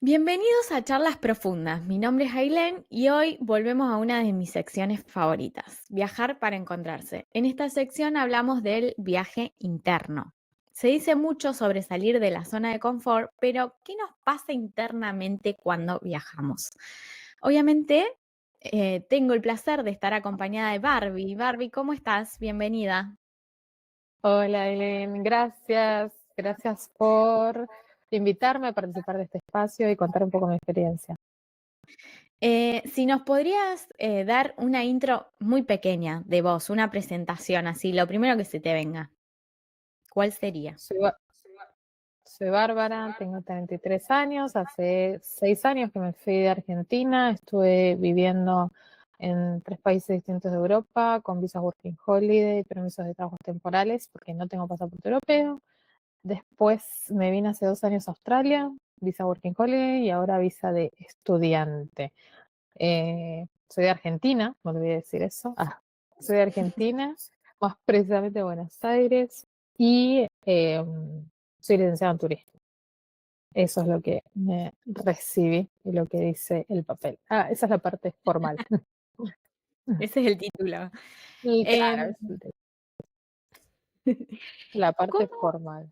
Bienvenidos a Charlas Profundas. Mi nombre es Ailén y hoy volvemos a una de mis secciones favoritas, viajar para encontrarse. En esta sección hablamos del viaje interno. Se dice mucho sobre salir de la zona de confort, pero ¿qué nos pasa internamente cuando viajamos? Obviamente, tengo el placer de estar acompañada de Barbie. Barbie, ¿cómo estás? Bienvenida. Hola, Elen, gracias. Gracias por invitarme a participar de este espacio y contar un poco mi experiencia. Si nos podrías dar una intro muy pequeña de vos, una presentación así, lo primero que se te venga, ¿cuál sería? Soy, Ba- soy Bárbara, tengo 33 años, hace 6 años que me fui de Argentina, estuve viviendo en 3 países distintos de Europa con visas Working Holiday, permisos de trabajo temporales porque no tengo pasaporte europeo. Después me vine hace 2 años a Australia, visa Working Holiday y ahora visa de estudiante. Soy de Argentina, me olvidé decir eso. Soy de Argentina, más precisamente de Buenos Aires, y soy licenciada en turismo. Eso es lo que me recibí y lo que dice el papel. Esa es la parte formal. Ese es el título. Y claro, Em, es la parte ¿Cómo? formal.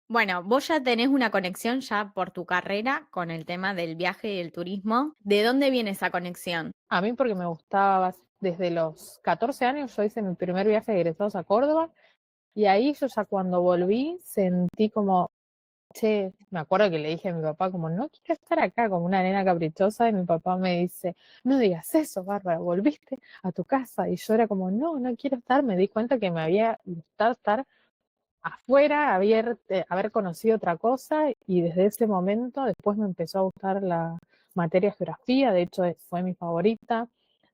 Bueno, vos ya tenés una conexión ya por tu carrera con el tema del viaje y el turismo. ¿De dónde viene esa conexión? A mí porque me gustaba, desde los 14 años yo hice mi primer viaje de egresados a Córdoba y ahí yo ya cuando volví sentí como, che, me acuerdo que le dije a mi papá como, no quiero estar acá como una nena caprichosa y mi papá me dice, no digas eso, Bárbara, volviste a tu casa y yo era como, no, no quiero estar, me di cuenta que me había gustado estar afuera, haber conocido otra cosa y desde ese momento después me empezó a gustar la materia geografía, de hecho fue mi favorita.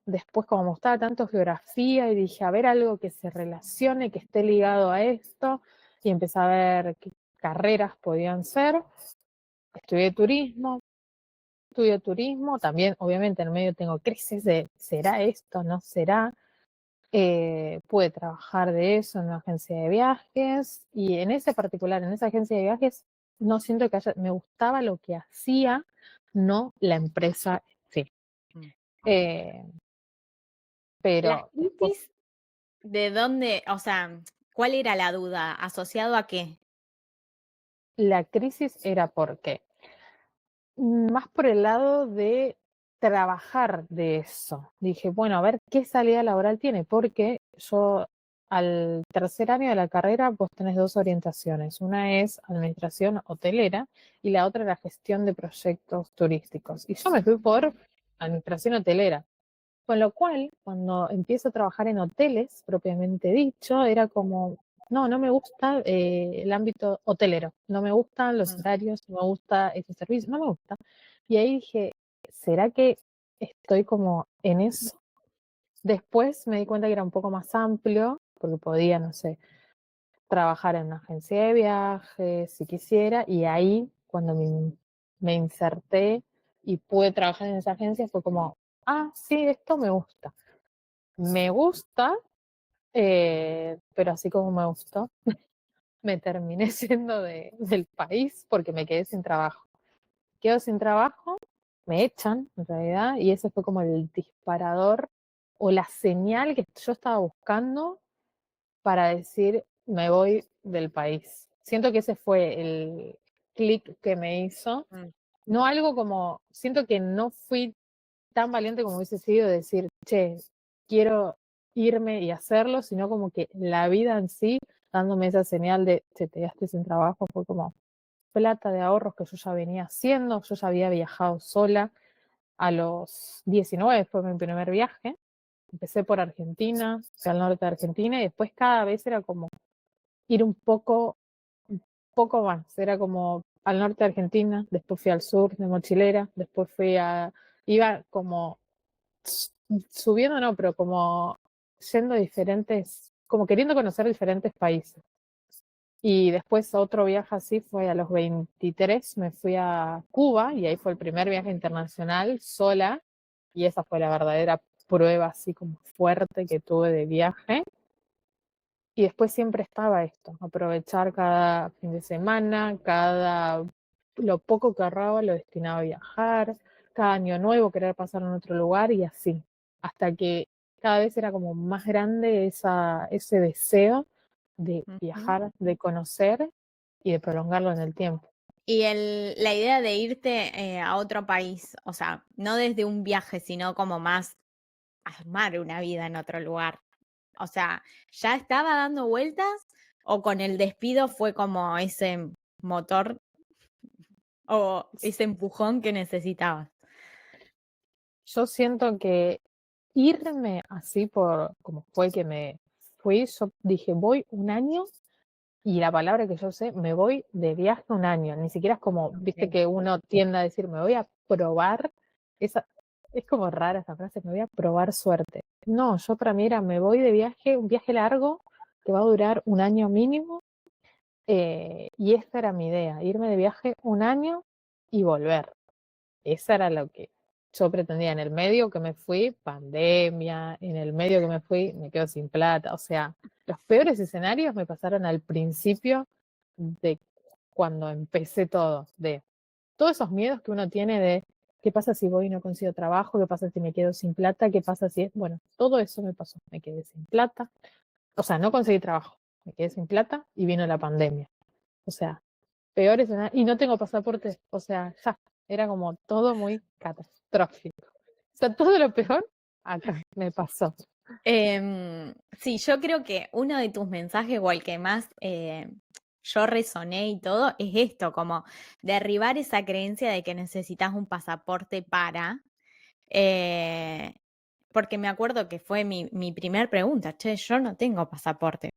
Después como me gustaba tanto geografía y dije, a ver algo que se relacione, que esté ligado a esto y empecé a ver qué carreras podían ser. Estudié turismo, también obviamente en el medio tengo crisis de, ¿será esto? ¿No será? Pude trabajar de eso en una agencia de viajes y en ese particular, en esa agencia de viajes, no siento que me gustaba lo que hacía, no la empresa, sí. Mm. Eh, ¿Las pero después crisis de dónde, o sea, cuál era la duda? ¿Asociado a qué? la crisis era porque más por el lado de trabajar de eso. Dije, bueno, a ver qué salida laboral tiene, porque yo al tercer año de la carrera vos tenés dos orientaciones. Una es administración hotelera y la otra era gestión de proyectos turísticos. Y yo me fui por administración hotelera. Con lo cual, cuando empiezo a trabajar en hoteles, propiamente dicho, era como, no, no me gusta el ámbito hotelero, no me gustan los Mm. horarios, no me gusta ese servicio, no me gusta. Y ahí dije, ¿será que estoy como en eso? Después me di cuenta que era un poco más amplio, porque podía, no sé, trabajar en una agencia de viajes si quisiera, y ahí cuando me inserté y pude trabajar en esa agencia fue como, sí, esto me gusta. Me gusta, pero así como me gustó, me terminé siendo del país porque me quedé sin trabajo. Quedo sin trabajo, me echan en realidad, y ese fue como el disparador o la señal que yo estaba buscando para decir me voy del país. Siento que ese fue el clic que me hizo. Mm. No algo como, siento que no fui tan valiente como hubiese sido decir, che, quiero irme y hacerlo, sino como que la vida en sí, dándome esa señal de, che, te quedaste sin trabajo, fue como plata de ahorros que yo ya venía haciendo, yo ya había viajado sola a los 19, fue mi primer viaje, empecé por Argentina, fui al norte de Argentina y después cada vez era como ir un poco más, era como al norte de Argentina, después fui al sur de mochilera, después iba como subiendo no, pero como yendo a diferentes, como queriendo conocer diferentes países. Y después otro viaje así fue a los 23, me fui a Cuba y ahí fue el primer viaje internacional sola y esa fue la verdadera prueba así como fuerte que tuve de viaje. Y después siempre estaba esto, aprovechar cada fin de semana, cada lo poco que ahorraba lo destinaba a viajar, cada año nuevo querer pasar en otro lugar y así, hasta que cada vez era como más grande ese deseo de Ujú. viajar, de conocer y de prolongarlo en el tiempo. Y la idea de irte a otro país, o sea, no desde un viaje, sino como más armar una vida en otro lugar. O sea, ¿ya estaba dando vueltas o con el despido fue como ese motor o ese empujón que necesitabas? Yo siento que irme así por como fue que me fui, yo dije, voy un año y la palabra que yo sé, me voy de viaje un año. Ni siquiera es como, viste Ok. que uno tiende a decir, me voy a probar. Esa, es como rara esa frase, me voy a probar suerte. No, yo para mí era, me voy de viaje, un viaje largo que va a durar un año mínimo. Y esta era mi idea, irme de viaje un año y volver. Esa era lo que yo pretendía. En el medio que me fui, pandemia, en el medio que me fui, me quedo sin plata. O sea, los peores escenarios me pasaron al principio de cuando empecé todo, de todos esos miedos que uno tiene de qué pasa si voy y no consigo trabajo, qué pasa si me quedo sin plata, qué pasa si es, bueno, todo eso me pasó. Me quedé sin plata, o sea, no conseguí trabajo, me quedé sin plata y vino la pandemia. O sea, peor escenario. Y no tengo pasaporte. O sea, ya. Era como todo muy catastrófico. O sea, todo lo peor acá me pasó. Sí, yo creo que uno de tus mensajes o el que más yo resoné y todo es esto, como derribar esa creencia de que necesitas un pasaporte para, eh, porque me acuerdo que fue mi primer pregunta, che, yo no tengo pasaporte.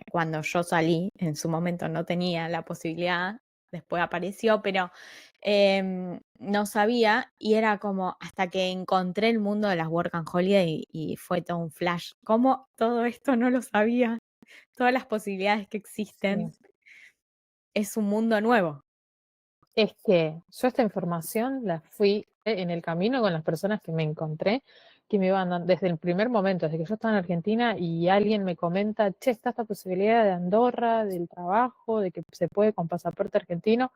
Cuando yo salí, en su momento no tenía la posibilidad, después apareció, pero no sabía y era como hasta que encontré el mundo de las Work and Holiday y fue todo un flash. ¿Cómo todo esto no lo sabía? Todas las posibilidades que existen, Sí. es un mundo nuevo. Es que yo esta información la fui en el camino con las personas que me encontré, que me iban desde el primer momento, desde que yo estaba en Argentina y alguien me comenta, che, está esta posibilidad de Andorra, del trabajo, de que se puede con pasaporte argentino.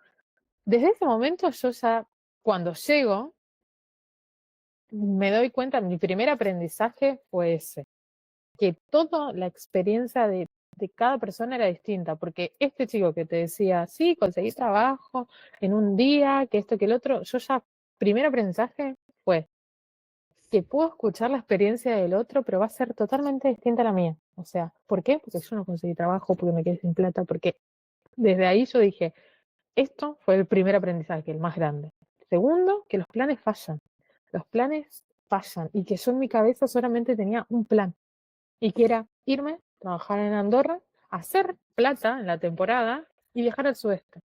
Desde ese momento yo ya, cuando llego, me doy cuenta, mi primer aprendizaje fue ese, que toda la experiencia de cada persona era distinta, porque este chico que te decía, sí, conseguí trabajo en un día, que esto, que el otro, yo ya, primer aprendizaje fue que puedo escuchar la experiencia del otro, pero va a ser totalmente distinta a la mía. O sea, ¿por qué? Porque yo no conseguí trabajo, porque me quedé sin plata, porque desde ahí yo dije, esto fue el primer aprendizaje, el más grande. Segundo, que los planes fallan. Los planes fallan y que yo en mi cabeza solamente tenía un plan y que era irme, trabajar en Andorra, hacer plata en la temporada y viajar al sudeste.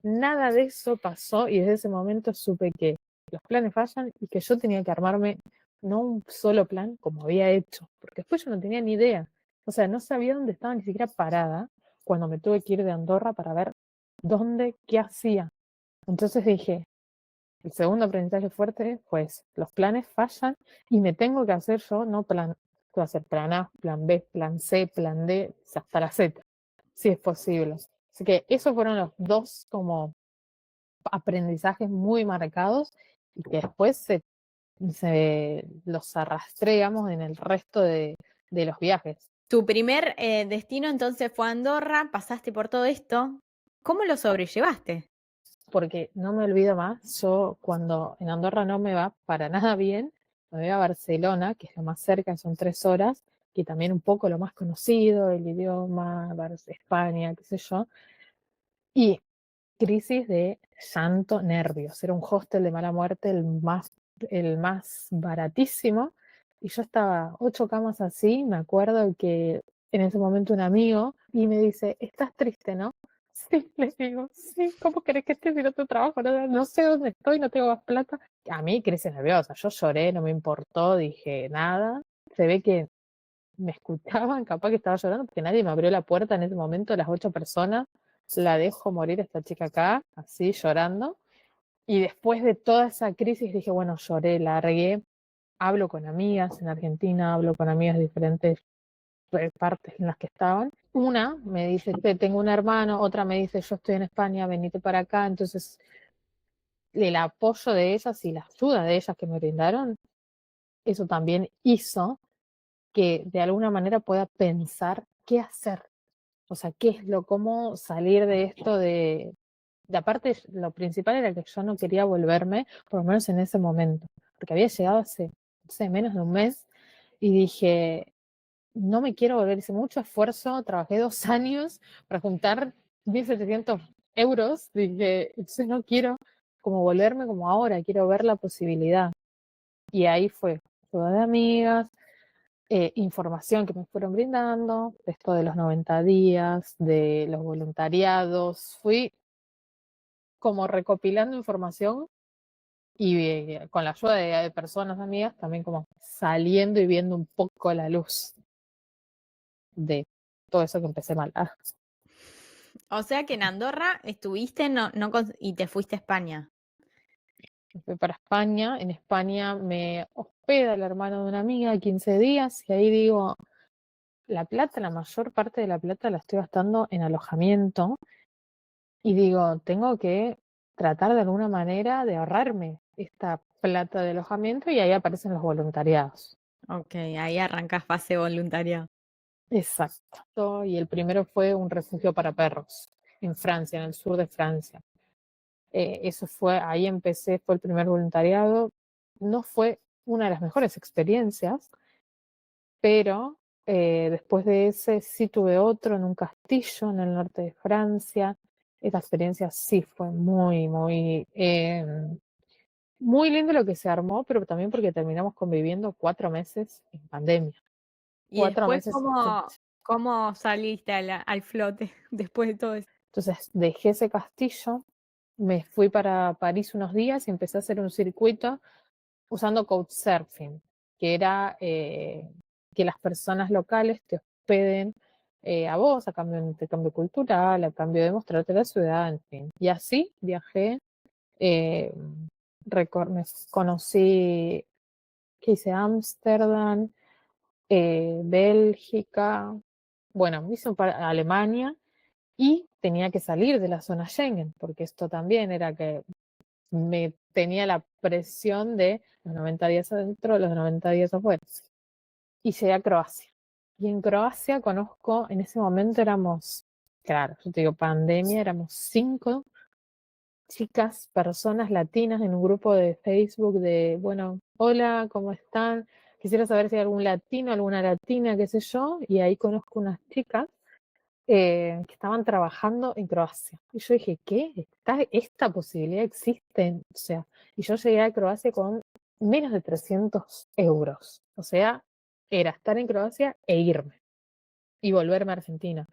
Nada de eso pasó y desde ese momento supe que los planes fallan y que yo tenía que armarme no un solo plan como había hecho, porque después yo no tenía ni idea. O sea, no sabía dónde estaba ni siquiera parada cuando me tuve que ir de Andorra para ver dónde, qué hacía. Entonces dije, el segundo aprendizaje fuerte fue ese, los planes fallan y me tengo que hacer yo, no plan, tengo que hacer plan A, plan B, plan C, plan D, hasta la Z, si es posible. Así que esos fueron los dos como aprendizajes muy marcados y que después se los arrastré, digamos, en el resto de los viajes. Tu primer destino entonces fue Andorra, pasaste por todo esto. ¿Cómo lo sobrellevaste? Porque no me olvido más, yo cuando en Andorra no me va para nada bien, me voy a Barcelona, que es lo más cerca, son 3 horas, que también un poco lo más conocido, el idioma, España, qué sé yo, y crisis de llanto, nervios. Era un hostel de mala muerte, el más baratísimo, y yo estaba 8 camas así, me acuerdo que en ese momento un amigo, y me dice, ¿estás triste, no? Sí, le digo, sí, ¿cómo querés que esté si no tengo trabajo? No sé dónde estoy, no tengo más plata. A mí crisis nerviosa, yo lloré, no me importó, dije nada. Se ve que me escuchaban, capaz que estaba llorando, porque nadie me abrió la puerta en ese momento, las 8 personas. La dejo morir esta chica acá, así llorando. Y después de toda esa crisis dije, bueno, lloré, largué, hablo con amigas en Argentina, hablo con amigas de diferentes partes en las que estaban. una me dice, tengo un hermano, otra me dice, yo estoy en España, venite para acá. Entonces, el apoyo de ellas y la ayuda de ellas que me brindaron, eso también hizo que de alguna manera pueda pensar qué hacer. O sea, qué es cómo salir de esto de aparte, lo principal era que yo no quería volverme, por lo menos en ese momento, porque había llegado hace, no sé, menos de un mes y dije, no me quiero volver, hice mucho esfuerzo, trabajé 2 años para juntar 1.700 euros, dije, entonces no quiero como volverme como ahora, quiero ver la posibilidad. Y ahí fue, ayuda de amigas, información que me fueron brindando, de esto de los 90 días, de los voluntariados, fui como recopilando información y con la ayuda de personas amigas también como saliendo y viendo un poco la luz de todo eso que empecé mal. O sea que en Andorra estuviste y te fuiste a España. Fui para España, en España me hospeda el hermano de una amiga 15 días y ahí digo, la plata, la mayor parte de la plata la estoy gastando en alojamiento y digo, tengo que tratar de alguna manera de ahorrarme esta plata de alojamiento y ahí aparecen los voluntariados. Ok, ahí arrancas fase voluntaria. Exacto. Y el primero fue un refugio para perros en Francia, en el sur de Francia. Eso fue, ahí empecé, fue el primer voluntariado. No fue una de las mejores experiencias, pero después de ese sí tuve otro en un castillo en el norte de Francia. Esta experiencia sí fue muy lindo lo que se armó, pero también porque terminamos conviviendo 4 meses en pandemia. ¿Y Cuatro después meses. cómo saliste al flote después de todo eso? Entonces dejé ese castillo, me fui para París unos días y empecé a hacer un circuito usando Couchsurfing, que era que las personas locales te hospeden a vos a cambio de un intercambio cultural, a cambio de mostrarte la ciudad, en fin. Y así viajé, eh, me conocí, que hice Ámsterdam, Bélgica, bueno, hice Alemania y tenía que salir de la zona Schengen, porque esto también era que me tenía la presión de los 90 días adentro, los 90 días afuera. Y llegué a Croacia. Y en Croacia conozco, en ese momento éramos, claro, yo te digo, pandemia, éramos 5 chicas, personas latinas en un grupo de Facebook de, bueno, hola, ¿cómo están? Quisiera saber si hay algún latino, alguna latina, qué sé yo, y ahí conozco unas chicas que estaban trabajando en Croacia. Y yo dije, ¿qué? ¿Esta posibilidad existe? O sea, y yo llegué a Croacia con menos de 300 euros. O sea, era estar en Croacia e irme y volverme a Argentina.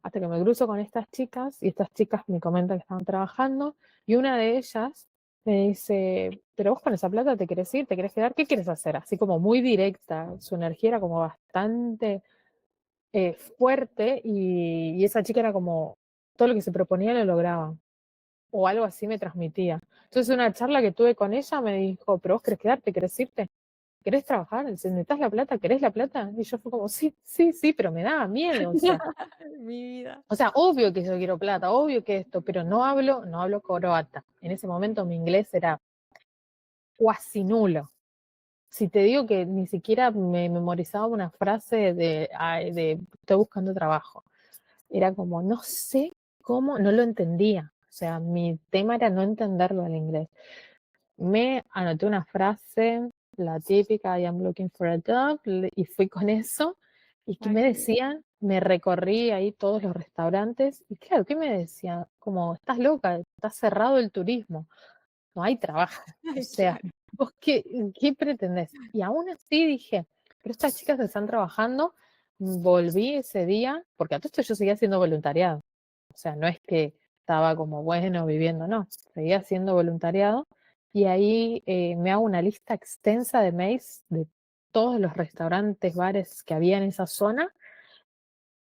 Hasta que me cruzo con estas chicas y estas chicas me comentan que estaban trabajando y una de ellas me dice, pero vos con esa plata te querés ir, te querés quedar, ¿qué quieres hacer? Así como muy directa, su energía era como bastante fuerte y esa chica era como, todo lo que se proponía lo lograba, o algo así me transmitía. Entonces una charla que tuve con ella me dijo, pero vos querés quedarte, querés irte, querés trabajar, necesitas la plata, querés la plata, y yo fue como, sí, sí, sí, pero me daba miedo, Mi vida. o sea, obvio que yo quiero plata, obvio que esto, pero no hablo croata. En ese momento mi inglés era cuasi nulo. Si te digo que ni siquiera me memorizaba una frase de estoy buscando trabajo. Era como, no sé cómo, no lo entendía. O sea, mi tema era no entenderlo al inglés. Me anoté una frase, la típica, I am looking for a job, y fui con eso. ¿Y qué me decían? Me recorrí ahí todos los restaurantes. Y claro, ¿qué me decían? Como, estás loca, está cerrado el turismo, no hay trabajo. O Ay, sea, claro. ¿vos qué pretendés? Y aún así dije, pero estas chicas están trabajando, volví ese día, porque a todo esto yo seguía haciendo voluntariado. O sea, no es que estaba como bueno viviendo, no, seguía haciendo voluntariado. Y ahí me hago una lista extensa de mails de todos los restaurantes, bares que había en esa zona.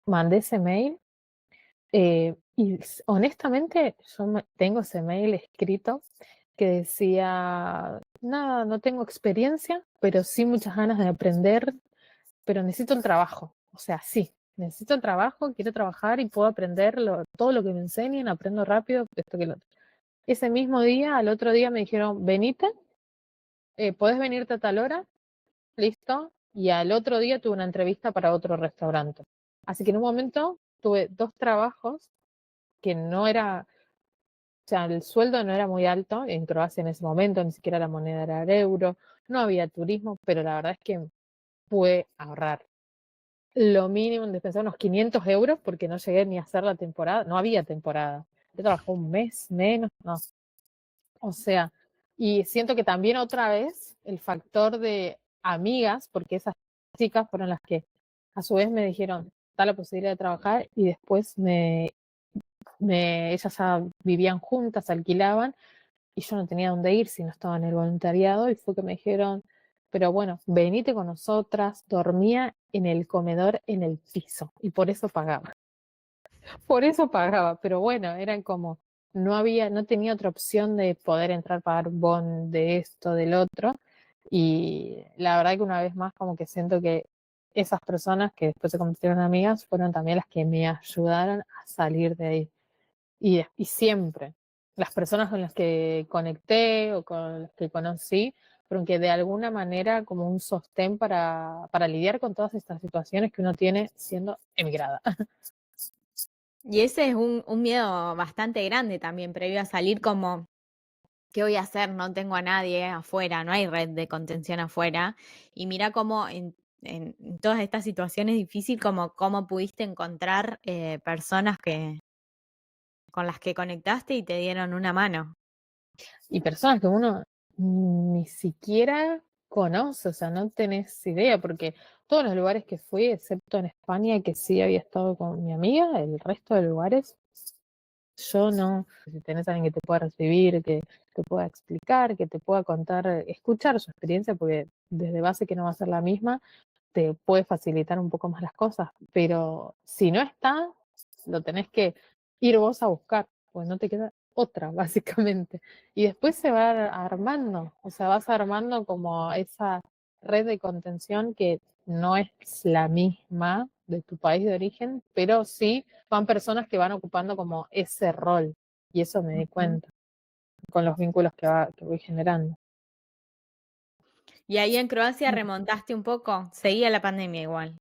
Mandé ese mail y honestamente yo tengo ese mail escrito que decía, nada, no tengo experiencia, pero sí muchas ganas de aprender, pero necesito un trabajo. O sea, sí, necesito trabajo, quiero trabajar y puedo aprender todo lo que me enseñen, aprendo rápido, esto que lo otro. Ese mismo día, al otro día me dijeron, venite, podés venirte a tal hora, listo, y al otro día tuve una entrevista para otro restaurante. Así que en un momento tuve 2 trabajos que no era, o sea, el sueldo no era muy alto en Croacia en ese momento, ni siquiera la moneda era el euro, no había turismo, pero la verdad es que pude ahorrar lo mínimo indispensable, unos 500 euros, porque no llegué ni a hacer la temporada, no había temporada. Yo trabajé un mes menos, no. O sea, y siento que también otra vez el factor de amigas, porque esas chicas fueron las que a su vez me dijeron, está la posibilidad de trabajar y después ellas ya vivían juntas, alquilaban y yo no tenía dónde ir si no estaba en el voluntariado y fue que me dijeron, pero bueno, venite con nosotras, dormía en el comedor en el piso y por eso pagaba. Por eso pagaba, pero bueno, eran como, no tenía otra opción de poder entrar, pagar un bon de esto, del otro. Y la verdad que una vez más como que siento que esas personas que después se convirtieron en amigas fueron también las que me ayudaron a salir de ahí. Y siempre, las personas con las que conecté o con las que conocí, fueron que de alguna manera como un sostén para lidiar con todas estas situaciones que uno tiene siendo emigrada. Y ese es un miedo bastante grande también, previo a salir como, ¿qué voy a hacer? No tengo a nadie afuera, no hay red de contención afuera. Y mira cómo en todas estas situaciones difíciles, como cómo pudiste encontrar personas con las que conectaste y te dieron una mano. Y personas que uno ni siquiera conoce, o sea, no tenés idea, porque todos los lugares que fui, excepto en España, que sí había estado con mi amiga, el resto de lugares, yo no. Si tenés a alguien que te pueda recibir, que te pueda explicar, que te pueda contar, escuchar su experiencia, porque desde base que no va a ser la misma, te puede facilitar un poco más las cosas, pero si no está, lo tenés que ir vos a buscar, pues no te queda otra, básicamente. Y después se va armando, o sea, vas armando como esa red de contención que no es la misma de tu país de origen, pero sí van personas que van ocupando como ese rol. Y eso me di Ujú. cuenta con los vínculos que voy generando. Y ahí en Croacia remontaste un poco, seguía la pandemia igual.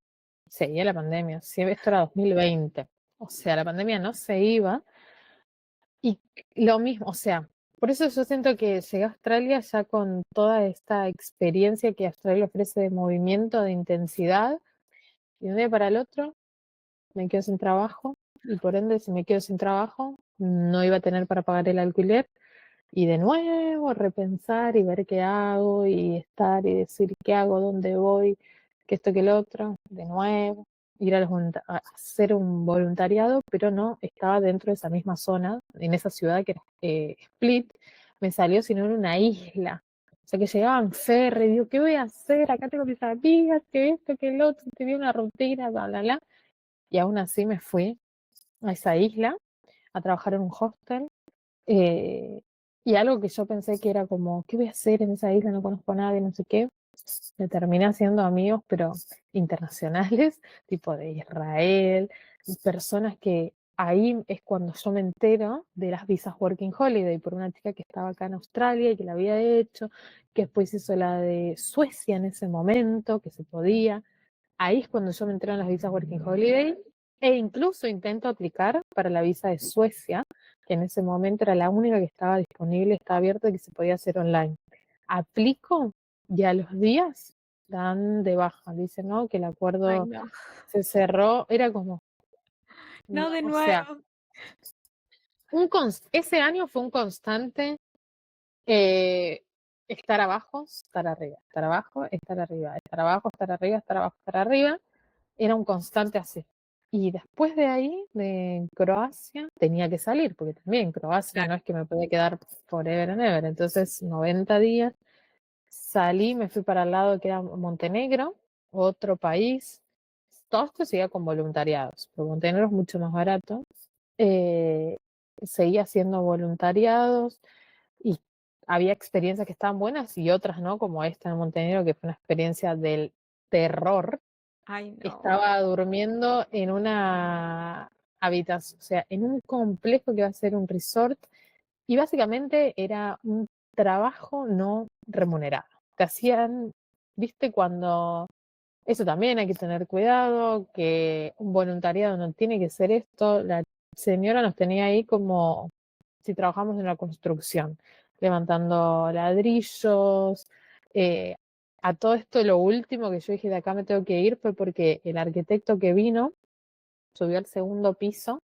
Seguía la pandemia, sí, esto era 2020. O sea, la pandemia no se iba y lo mismo, o sea, por eso yo siento que llegué a Australia ya con toda esta experiencia que Australia ofrece de movimiento, de intensidad, y de un día para el otro me quedo sin trabajo y por ende si me quedo sin trabajo no iba a tener para pagar el alquiler y de nuevo repensar y ver qué hago y estar y decir qué hago, dónde voy, que esto, que lo otro, de nuevo, ir a hacer un voluntariado, pero no estaba dentro de esa misma zona, en esa ciudad que era Split, me salió sino en una isla. O sea que llegaba en ferry, digo, ¿qué voy a hacer? Acá tengo mis amigas, que esto, que el otro, tenía una rutina, bla, bla, bla. Y aún así me fui a esa isla a trabajar en un hostel. eh, y algo que yo pensé que era como, ¿qué voy a hacer en esa isla? No conozco a nadie, no sé qué. Me terminé haciendo amigos, pero internacionales, tipo de Israel, y personas que ahí es cuando yo me entero de las visas Working Holiday por una chica que estaba acá en Australia y que la había hecho, que después hizo la de Suecia en ese momento, que se podía. Ahí es cuando yo me entero en las visas Working Holiday e incluso intento aplicar para la visa de Suecia, que en ese momento era la única que estaba disponible, estaba abierta y que se podía hacer online. Aplico y a los días dan de baja. Dicen, ¿no? Que el Ay, acuerdo no. se cerró. Era como, No de o sea, nuevo. ese año fue un constante eh, estar abajo, estar arriba, estar abajo, estar arriba, estar abajo, estar arriba, estar abajo, estar arriba. Era un constante así. Y después de ahí, de Croacia, tenía que salir, porque también Croacia no Claro. es que me podía quedar forever and ever. Entonces, 90 días, salí, me fui para el lado que era Montenegro, otro país. Todo esto seguía con voluntariados, porque Montenegro es mucho más barato. Eh, Seguía haciendo voluntariados y había experiencias que estaban buenas y otras no, como esta en Montenegro, que fue una experiencia del terror, Ay, no. estaba durmiendo en una habitación, o sea, en un complejo que va a ser un resort, y básicamente era un trabajo no remunerado. Te hacían, viste, cuando eso también hay que tener cuidado, que un voluntariado no tiene que ser esto. La señora nos tenía ahí como si trabajamos en la construcción, levantando ladrillos. eh, a todo esto, lo último que yo dije, de acá me tengo que ir, fue porque el arquitecto que vino subió al segundo piso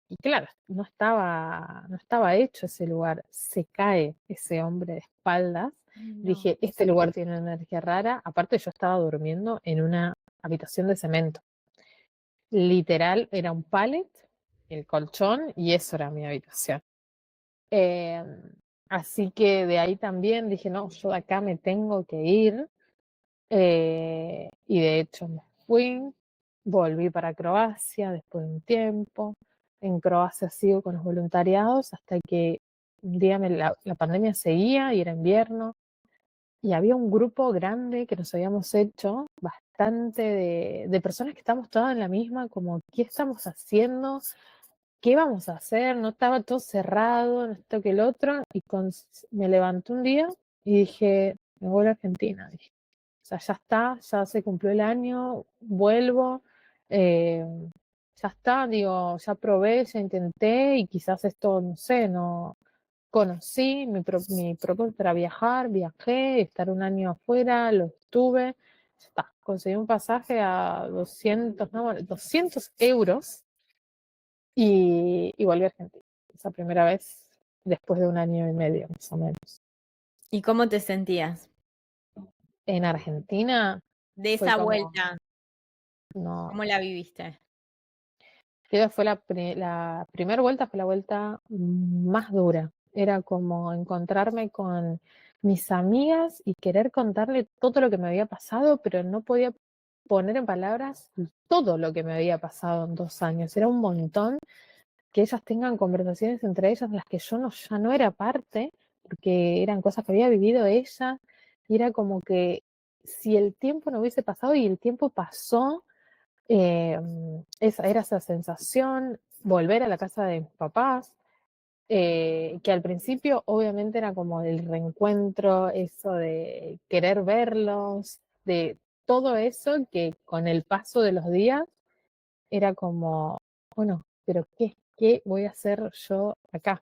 y claro, no estaba hecho ese lugar. Se cae ese hombre de espaldas. Ay, no. Dije, este lugar tiene una energía rara. Aparte, yo estaba durmiendo en una habitación de cemento. Literal, era un pallet, el colchón, y eso era mi habitación. Eh, Así que de ahí también dije, no, yo de acá me tengo que ir. Y de hecho me fui, volví para Croacia después de un tiempo. En Croacia sigo con los voluntariados hasta que un día la pandemia seguía y era invierno. Y había un grupo grande que nos habíamos hecho, bastante de personas que estamos todas en la misma, como, ¿qué estamos haciendo? ¿Qué vamos a hacer? No estaba todo cerrado, no esto que el otro. Y me levanté un día y dije, me voy a Argentina. Dije, o sea, ya está, ya se cumplió el año, vuelvo, eh, ya está, digo, ya probé, ya intenté y quizás esto, no sé, no conocí, mi propósito era viajar, viajé, estar un año afuera, lo estuve, ya está, conseguí un pasaje a 200, no, bueno, 200 euros y volví a Argentina. Esa primera vez después de un año y medio, más o menos. ¿Y cómo te sentías En Argentina de fue esa como, vuelta? no, ¿Cómo la viviste? creo que fue la primera vuelta, fue la vuelta más dura. Era como encontrarme con mis amigas y querer contarle todo lo que me había pasado, pero no podía poner en palabras todo lo que me había pasado en 2 años. Era un montón que ellas tengan conversaciones entre ellas en las que yo no, ya no era parte, porque eran cosas que había vivido ella, y era como que si el tiempo no hubiese pasado y el tiempo pasó, eh, esa era esa sensación, volver a la casa de mis papás, que al principio obviamente era como el reencuentro, eso de querer verlos, de todo eso que con el paso de los días era como, bueno, pero ¿qué voy a hacer yo acá?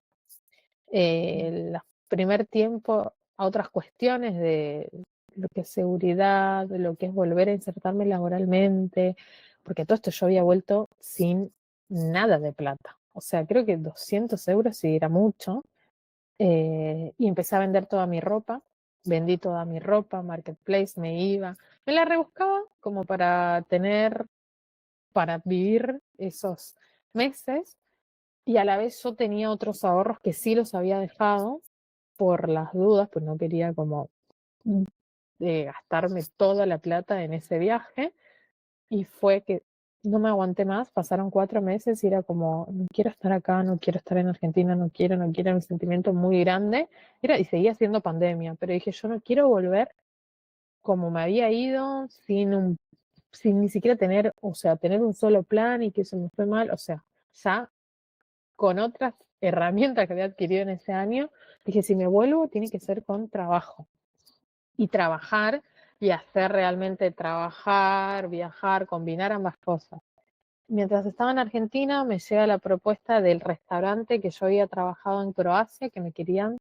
El primer tiempo a otras cuestiones de lo que es seguridad, de lo que es volver a insertarme laboralmente, porque todo esto yo había vuelto sin nada de plata. O sea, creo que 200 euros sí era mucho. Y empecé a vender toda mi ropa. Vendí toda mi ropa, Marketplace, me iba. Me la rebuscaba como para vivir esos meses y a la vez yo tenía otros ahorros que sí los había dejado por las dudas, pues no quería como gastarme toda la plata en ese viaje y fue que no me aguanté más, pasaron 4 meses y era como, no quiero estar acá, no quiero estar en Argentina, no quiero, mi sentimiento muy grande, y seguía siendo pandemia, pero dije, yo no quiero volver como me había ido, sin ni siquiera tener, o sea, tener un solo plan y que eso me fue mal, o sea, ya con otras herramientas que había adquirido en ese año, dije, si me vuelvo, tiene que ser con trabajo. Y trabajar y hacer realmente trabajar, viajar, combinar ambas cosas. Mientras estaba en Argentina, me llega la propuesta del restaurante que yo había trabajado en Croacia, que querían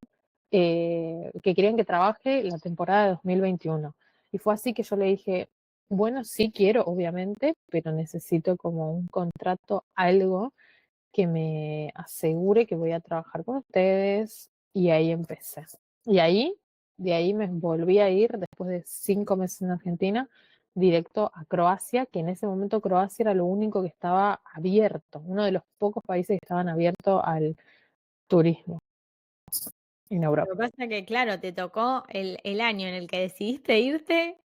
que trabaje la temporada de 2021. Y fue así que yo le dije, bueno, sí quiero, obviamente, pero necesito como un contrato, algo que me asegure que voy a trabajar con ustedes. Y ahí empecé. Y de ahí me volví a ir después de 5 meses en Argentina, directo a Croacia, que en ese momento Croacia era lo único que estaba abierto, uno de los pocos países que estaban abiertos al turismo en Lo Europa. que pasa es que, claro, te tocó el año en el que decidiste irte,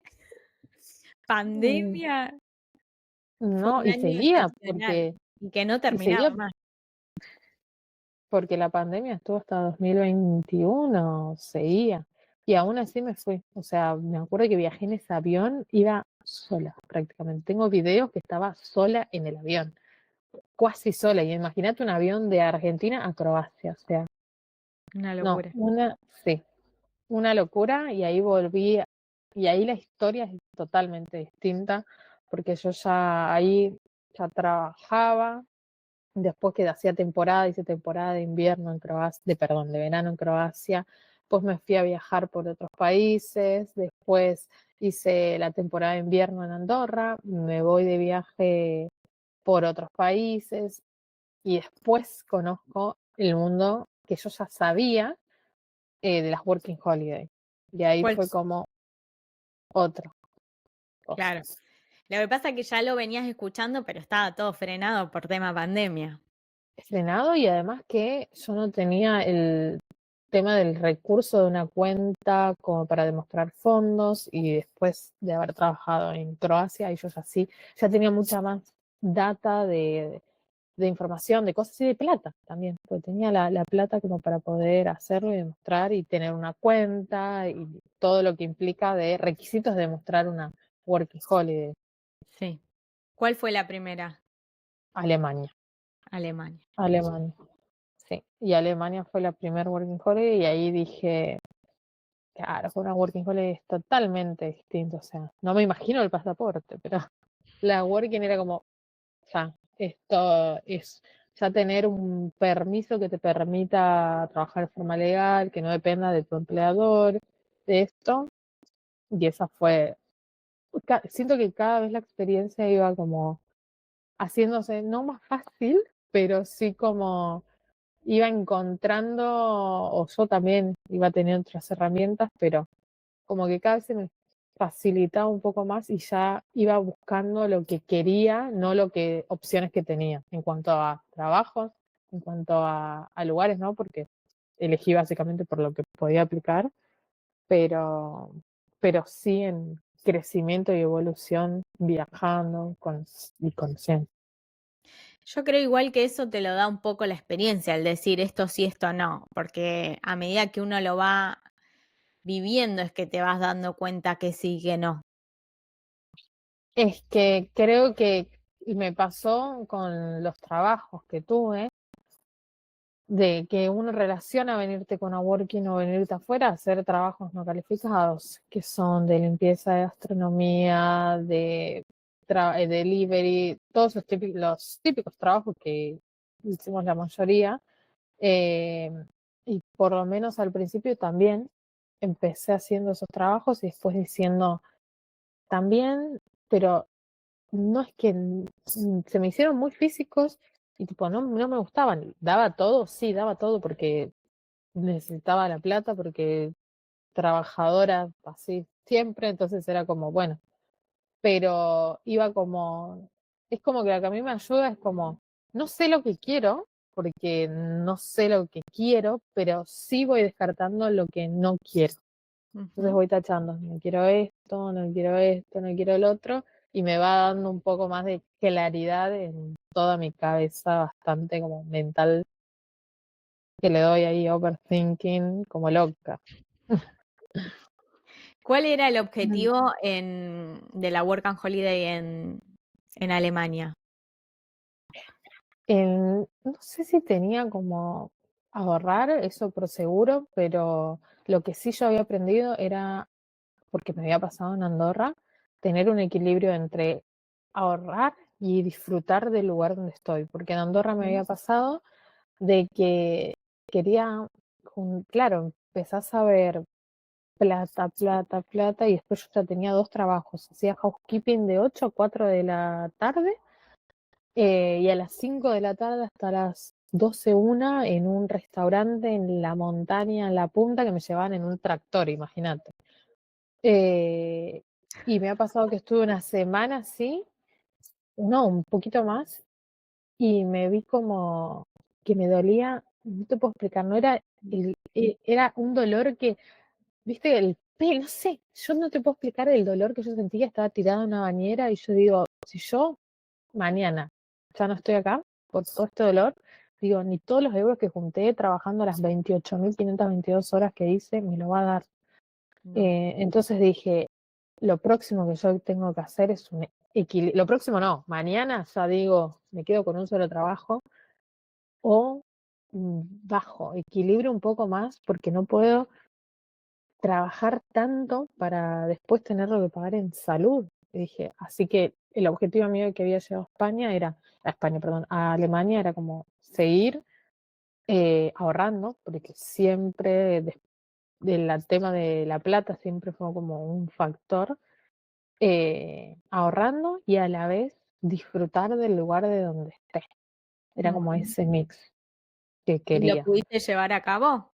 Mm, pandemia, fue No, un año excepcional y que no y seguía terminaba más. porque la pandemia estuvo hasta 2021, seguía. Y aún así me fui. O sea, me acuerdo que viajé en ese avión, iba sola prácticamente. Tengo videos que estaba sola en el avión, casi sola. Y imagínate un avión de Argentina a Croacia, o sea, Una no, locura. sí, una locura. Y ahí volví, y ahí la historia es totalmente distinta, porque yo ya ahí ya trabajaba. Después que hacía temporada, hice temporada de invierno en Croacia, perdón, de verano en Croacia. Pues me fui a viajar por otros países. Después hice la temporada de invierno en Andorra. Me voy de viaje por otros países. Y después conozco el mundo que yo ya sabía, de las Working Holiday. Y ahí ¿Cuál? fue como otra cosa. Claro. Lo que pasa es que ya lo venías escuchando, pero estaba todo frenado por tema pandemia. Frenado, y además que yo no tenía el tema del recurso de una cuenta como para demostrar fondos, y después de haber trabajado en Croacia, y yo ya sí, ya tenía mucha más data de información, de cosas y de plata también, porque tenía la plata como para poder hacerlo y demostrar y tener una cuenta y todo lo que implica de requisitos de demostrar una Working Holiday. Sí. ¿Cuál fue la primera? Alemania, Alemania. Alemania, sí. Y Alemania fue la primera Working Holiday, y ahí dije, claro, fue una Working Holiday es totalmente distinto, o sea, no me imagino el pasaporte, pero la Working era como, ya, esto es ya tener un permiso que te permita trabajar de forma legal, que no dependa de tu empleador, de esto, y esa fue, siento que cada vez la experiencia iba como haciéndose no más fácil, pero sí como iba encontrando, o yo también iba teniendo otras herramientas, pero como que cada vez se me facilitaba un poco más y ya iba buscando lo que quería, no lo que opciones que tenía en cuanto a trabajos, en cuanto a lugares, ¿no? Porque elegí básicamente por lo que podía aplicar, pero, pero sí en crecimiento y evolución, viajando y conociendo. Yo creo igual que eso te lo da un poco la experiencia, el decir esto sí, esto no, porque a medida que uno lo va viviendo es que te vas dando cuenta que sí, que no. Es que creo que me pasó con los trabajos que tuve, de que uno relaciona venirte con una working o venirte afuera a hacer trabajos no calificados, que son de limpieza, de gastronomía, de delivery, todos los típicos trabajos que hicimos la mayoría. eh, y por lo menos al principio también empecé haciendo esos trabajos y después diciendo también, pero no es que se me hicieron muy físicos y tipo no me gustaban. Daba todo, sí, daba todo porque necesitaba la plata, porque trabajadora así siempre, entonces era como, bueno, pero iba como, es como que lo que a mí me ayuda es como, no sé lo que quiero, porque no sé lo que quiero, pero sí voy descartando lo que no quiero. Entonces Ujú. voy tachando, no quiero esto, no quiero esto, no quiero el otro, y me va dando un poco más de claridad en toda mi cabeza, bastante como mental, que le doy ahí overthinking como loca. ¿Cuál era el Mm. objetivo de la Work and Holiday en Alemania? No sé si tenía como ahorrar, eso por seguro, pero lo que sí yo había aprendido era, porque me había pasado en Andorra, tener un equilibrio entre ahorrar y disfrutar del lugar donde estoy, porque en Andorra me Sí. había pasado de que quería, claro, empezás a ver plata, plata, plata, y después yo ya tenía dos trabajos, hacía housekeeping de 8 a 4 de la tarde, y a las 5 de la tarde hasta las 12 una en un restaurante en la montaña, en la punta, que me llevaban en un tractor, imagínate. Eh, y me ha pasado que estuve una semana así, no, un poquito más, y me vi como que me dolía, no te puedo explicar, no era, era un dolor que, viste, el pelo, no sé, yo no te puedo explicar el dolor que yo sentía, estaba tirada en una bañera, y yo digo, si yo mañana ya no estoy acá por todo este dolor, digo, ni todos los euros que junté trabajando las 28.522 horas que hice me lo va a dar. No. Entonces dije, lo próximo que yo tengo que hacer es un equilibrio. Lo próximo no, mañana ya digo, me quedo con un solo trabajo o bajo, equilibrio un poco más porque no puedo trabajar tanto para después tenerlo que pagar en salud. Y dije, así que el objetivo mío que había llegado a España era, a España, perdón, a Alemania era como seguir ahorrando, porque siempre del tema de la plata siempre fue como un factor, ahorrando y a la vez disfrutar del lugar de donde esté. Era como Ujú. ese mix que ¿Y lo quería. pudiste llevar a cabo?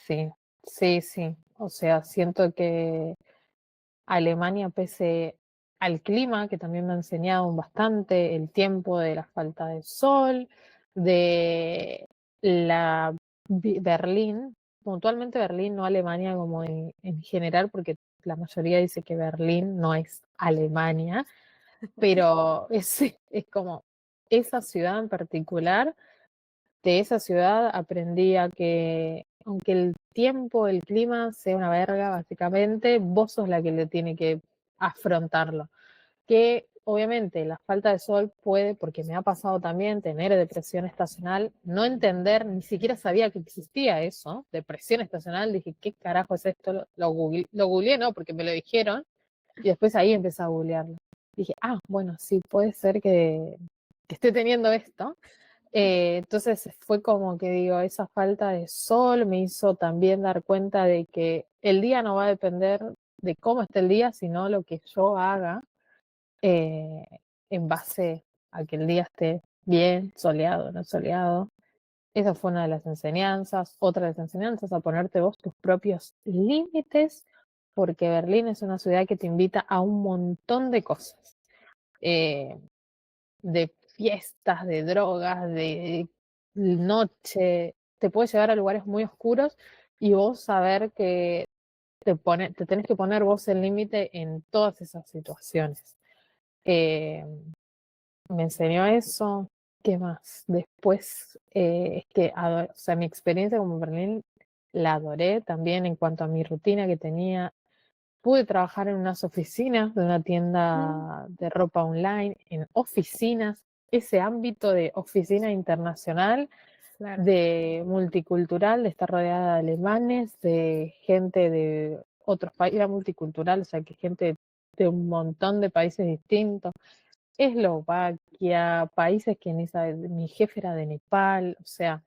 Sí, sí, sí. O sea, siento que Alemania, pese al clima, que también me ha enseñado bastante, el tiempo de la falta de sol, de la Berlín, puntualmente Berlín, no Alemania como en general, porque la mayoría dice que Berlín no es Alemania, pero es como esa ciudad en particular, de esa ciudad aprendí a que aunque el tiempo, el clima sea una verga, básicamente, vos sos la que le tiene que afrontarlo. Que obviamente la falta de sol puede, porque me ha pasado también, tener depresión estacional, no entender, ni siquiera sabía que existía eso, depresión estacional, dije, ¿qué carajo es esto? Lo googleé, no, porque me lo dijeron, y después ahí empecé a googlearlo. Dije, ah, bueno, sí, puede ser que esté teniendo esto. Entonces fue como que digo, esa falta de sol me hizo también dar cuenta de que el día no va a depender de cómo esté el día, sino lo que yo haga eh, en base a que el día esté bien, soleado, no soleado. Esa fue una de las enseñanzas. Otra de las enseñanzas, a ponerte vos tus propios límites, porque Berlín es una ciudad que te invita a un montón de cosas. Eh, de fiestas, de drogas, de noche, te puede llevar a lugares muy oscuros y vos saber que te tenés que poner vos el límite en todas esas situaciones. Eh, Me enseñó eso. ¿Qué más? Después, es que, o sea, mi experiencia como Berlín la adoré también en cuanto a mi rutina que tenía. Pude trabajar en unas oficinas de una Mm, tienda de ropa online, en oficinas, ese ámbito de oficina internacional, claro. de multicultural, de estar rodeada de alemanes, de gente de otros países, era multicultural, o sea, que gente de un montón de países distintos. Eslovaquia, países que ni sabe, mi jefe era de Nepal, o sea,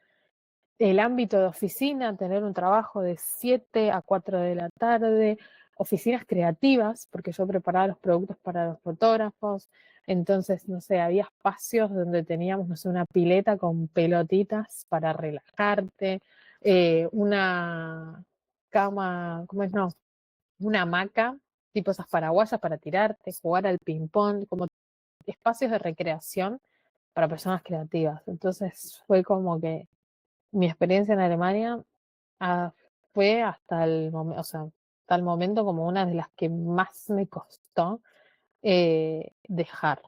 el ámbito de oficina, tener un trabajo de 7 a 4 de la tarde, oficinas creativas, porque yo preparaba los productos para los fotógrafos, entonces, no sé, había espacios donde teníamos, no sé, una pileta con pelotitas para relajarte, una cama, ¿cómo es? No, una hamaca, tipo esas paraguayas para tirarte, jugar al ping-pong, como espacios de recreación para personas creativas. Entonces fue como que mi experiencia en Alemania ah, fue hasta el momento, o sea, hasta el momento como una de las que más me costó dejar.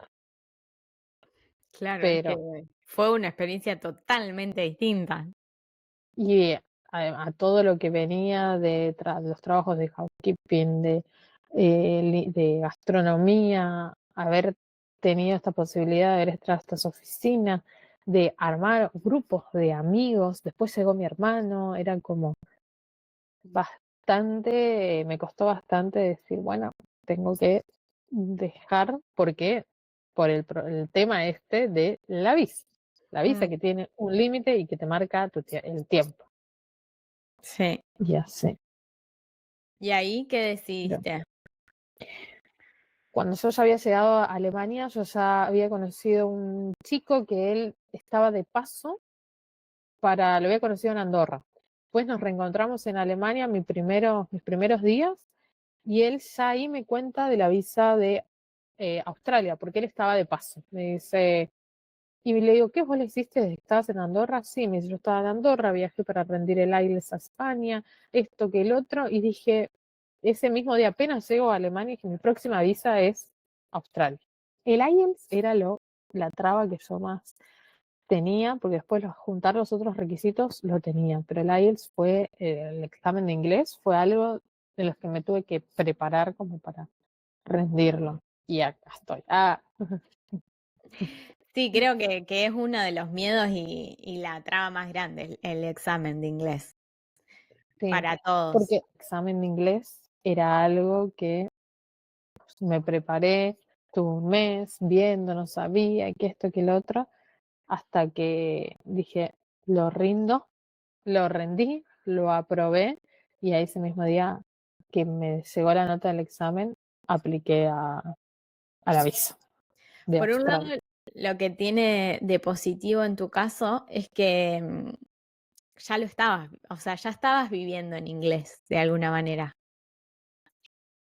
Claro, es que Pero, fue una experiencia totalmente distinta. y a todo lo que venía de los trabajos de housekeeping, de gastronomía, haber tenido esta posibilidad de haber estado en estas oficinas, de armar grupos de amigos, después llegó mi hermano, eran como bastante, me costó bastante decir, bueno, tengo que dejar, porque por el tema este de la visa Mm, que tiene un límite y que te marca el tiempo. sí. Ya sé. ¿Y ahí qué Pero decidiste? cuando yo ya había llegado a Alemania, yo ya había conocido un chico que él estaba de paso lo había conocido en Andorra. Pues nos reencontramos en Alemania mis primeros días y él ya ahí me cuenta de la visa de Australia, porque él estaba de paso. Me dice, y le digo, ¿qué vos le hiciste? ¿Estabas en Andorra? Sí, me dice, yo estaba en Andorra, viajé para rendir el IELTS a España, esto que el otro, y dije, ese mismo día apenas llego a Alemania y dije, mi próxima visa es Australia. El IELTS era la traba que yo más tenía, porque después juntar los otros requisitos lo tenía, pero el IELTS fue, el examen de inglés fue algo de los que me tuve que preparar como para rendirlo. Y acá estoy. Sí, creo que es uno de los miedos y la traba más grande, el examen de inglés, Sí, para todos. porque examen de inglés era algo que me preparé, estuve un mes viendo, no sabía que esto, que lo otro, hasta que dije, lo rindo, lo rendí, lo aprobé y ahí ese mismo día que me llegó la nota del examen, apliqué a la visa de Por un lado, Australia. lo que tiene de positivo en tu caso es que ya lo estabas, o sea, ya estabas viviendo en inglés de alguna manera.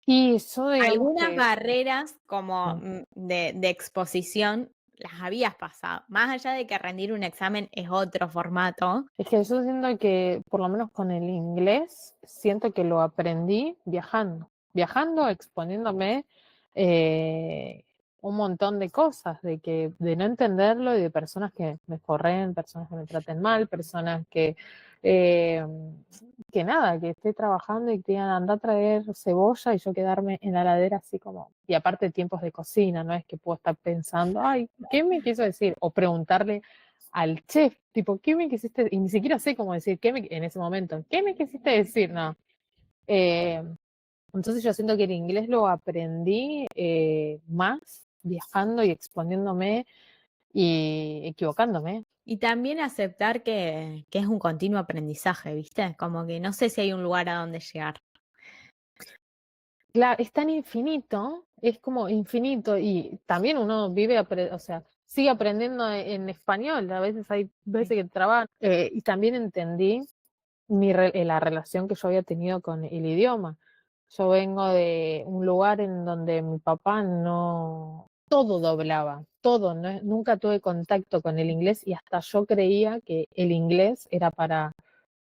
Y yo digamos Algunas que barreras como de exposición las habías pasado, más allá de que rendir un examen es otro formato. es que yo siento que, por lo menos con el inglés, siento que lo aprendí viajando, viajando, exponiéndome eh, un montón de cosas, de no entenderlo y de personas que me corren, personas que me traten mal, personas eh, que nada, que esté trabajando y que digan, anda a traer cebolla y yo quedarme en la ladera así como, y aparte tiempos de cocina, no es que puedo estar pensando, ay, ¿qué me quiso decir? O preguntarle al chef, tipo, ¿qué me quisiste? Y ni siquiera sé cómo decir, en ese momento, ¿qué me quisiste decir? No. Eh, entonces yo siento que el inglés lo aprendí más viajando y exponiéndome y equivocándome. Y también aceptar que es un continuo aprendizaje, ¿viste? Como que no sé si hay un lugar a donde llegar. Claro, es tan infinito, es como infinito y también uno vive, o sea, sigue aprendiendo en español, a veces hay veces que trabajo y también entendí la relación que yo había tenido con el idioma. Yo vengo de un lugar en donde mi papá no, todo doblaba, todo, nunca tuve contacto con el inglés y hasta yo creía que el inglés era para,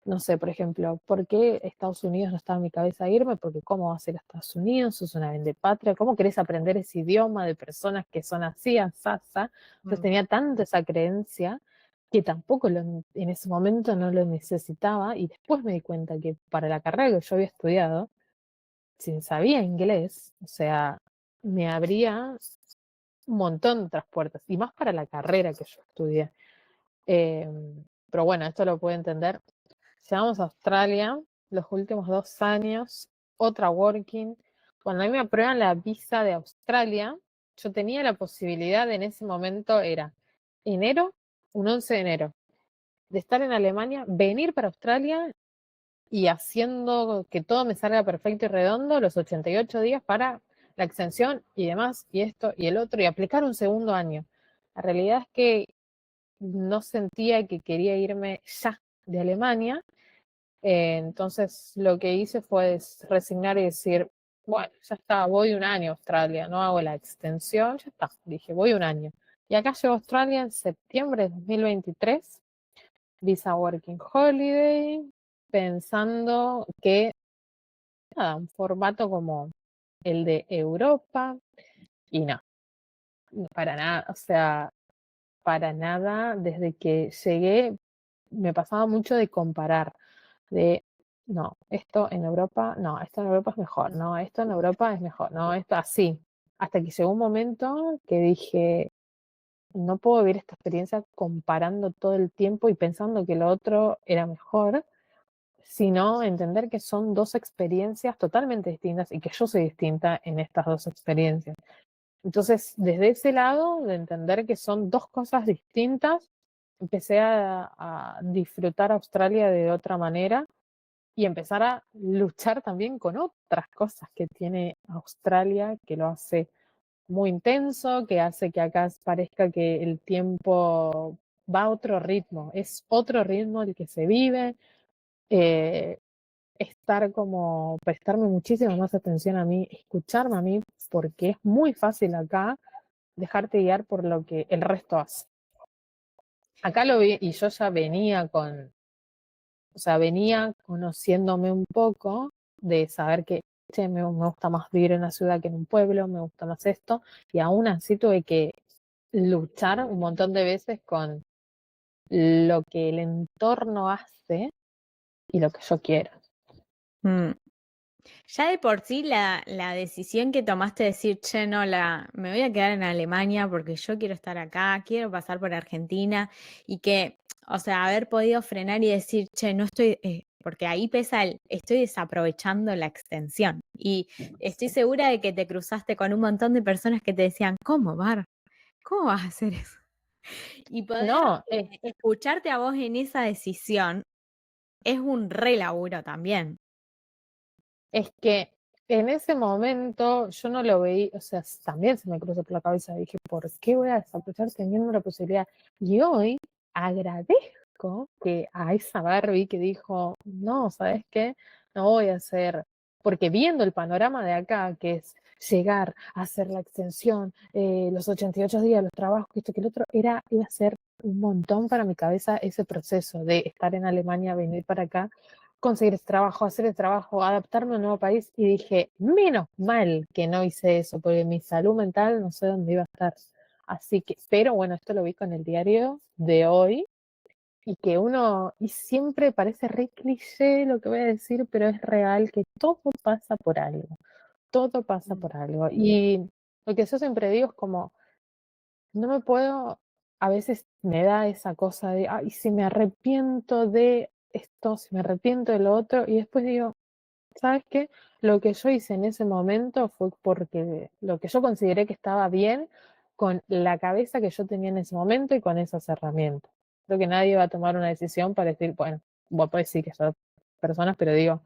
no sé, por ejemplo, ¿por qué Estados Unidos no estaba en mi cabeza irme? Porque ¿cómo va a ser Estados Unidos? Sos una patria, ¿cómo querés aprender ese idioma de personas que son así, asasa? Entonces Mm. tenía tanto esa creencia que tampoco en ese momento no lo necesitaba y después me di cuenta que para la carrera que yo había estudiado, si sabía inglés, o sea, me abría un montón de otras puertas y más para la carrera que yo estudié. Eh, pero bueno, esto lo puedo entender. Llegamos a Australia los últimos 2 años, otra working. Cuando a mí me aprueban la visa de Australia, yo tenía la posibilidad en ese momento, era enero, un 11 de enero, de estar en Alemania, venir para Australia y haciendo que todo me salga perfecto y redondo los 88 días para la extensión y demás, y esto y el otro, y aplicar un segundo año. La realidad es que no sentía que quería irme ya de Alemania, entonces lo que hice fue resignar y decir, bueno, ya está, voy un año a Australia, no hago la extensión, ya está, dije, voy un año. Y acá llego a Australia en septiembre de 2023, visa Working Holiday, pensando que, nada, un formato como el de Europa, y no, para nada, o sea, para nada, desde que llegué me pasaba mucho de comparar, de, no, esto en Europa, no, esto en Europa es mejor, no, esto en Europa es mejor, no, esto así. Hasta que llegó un momento que dije, no puedo vivir esta experiencia comparando todo el tiempo y pensando que lo otro era mejor, sino entender que son dos experiencias totalmente distintas y que yo soy distinta en estas dos experiencias. Entonces, desde ese lado, de entender que son dos cosas distintas, empecé a disfrutar Australia de otra manera y empezar a luchar también con otras cosas que tiene Australia, que lo hace muy intenso, que hace que acá parezca que el tiempo va a otro ritmo, es otro ritmo el que se vive, eh, estar como, prestarme muchísima más atención a mí, escucharme a mí, porque es muy fácil acá dejarte guiar por lo que el resto hace. Acá lo vi y yo ya venía o sea, venía conociéndome un poco de saber que che, me gusta más vivir en una ciudad que en un pueblo, me gusta más esto, y aún así tuve que luchar un montón de veces con lo que el entorno hace y lo que yo quiero. Mm. Ya de por sí la decisión que tomaste de decir, che, no, me voy a quedar en Alemania porque yo quiero estar acá, quiero pasar por Argentina y que, o sea, haber podido frenar y decir, che, no estoy, porque ahí pesa estoy desaprovechando la extensión. Y estoy segura de que te cruzaste con un montón de personas que te decían, ¿cómo, Bar? ¿Cómo vas a hacer eso? Y poder No, escucharte a vos en esa decisión es un re laburo también. es que en ese momento yo no lo veía, o sea, también se me cruzó por la cabeza, dije, ¿por qué voy a desaprovechar teniendo la posibilidad? Y hoy agradezco que a esa Barbie que dijo, no, ¿sabes qué? No voy a hacer, porque viendo el panorama de acá, que es llegar a hacer la extensión, los 88 días, los trabajos, esto que el otro, iba a ser un montón para mi cabeza ese proceso de estar en Alemania, venir para acá, conseguir este trabajo, hacer el trabajo, adaptarme a un nuevo país y dije, menos mal que no hice eso, porque mi salud mental no sé dónde iba a estar. Así que, pero bueno, esto lo vi con el diario de hoy y que uno, y siempre parece re cliché lo que voy a decir, pero es real que todo pasa por algo, todo pasa Mm. por algo. Y lo que yo siempre digo es como, no me puedo, a veces me da esa cosa de, ay, si me arrepiento de esto, si me arrepiento de lo otro, y después digo, ¿sabes qué? Lo que yo hice en ese momento fue porque lo que yo consideré que estaba bien con la cabeza que yo tenía en ese momento y con esas herramientas. Creo que nadie va a tomar una decisión para decir, bueno, vos podés decir que son personas, pero digo,